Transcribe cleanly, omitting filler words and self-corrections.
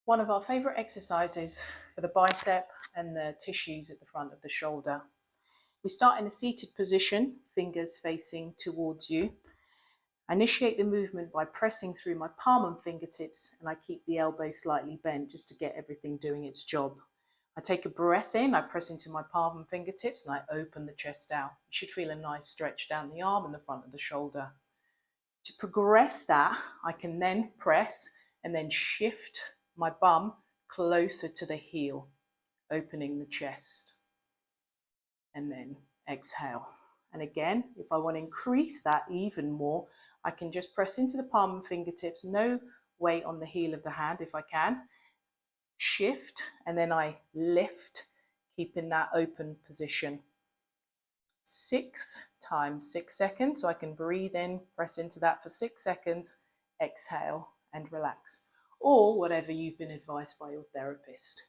One of our favourite exercises for the bicep and the tissues at the front of the shoulder. We start in a seated position, fingers facing towards you. I initiate the movement by pressing through my palm and fingertips, and I keep the elbows slightly bent just to get everything doing its job. I take a breath in, I press into my palm and fingertips, and I open the chest out. You should feel a nice stretch down the arm and the front of the shoulder. To progress that, I can then press and then shift my bum closer to the heel, opening the chest. And then exhale. And again, if I want to increase that even more, I can just press into the palm and fingertips, no weight on the heel of the hand if I can. Shift, and then I lift, keeping that open position. 6 times 6 seconds, so I can breathe in, press into that for 6 seconds, exhale and relax. Or whatever you've been advised by your therapist.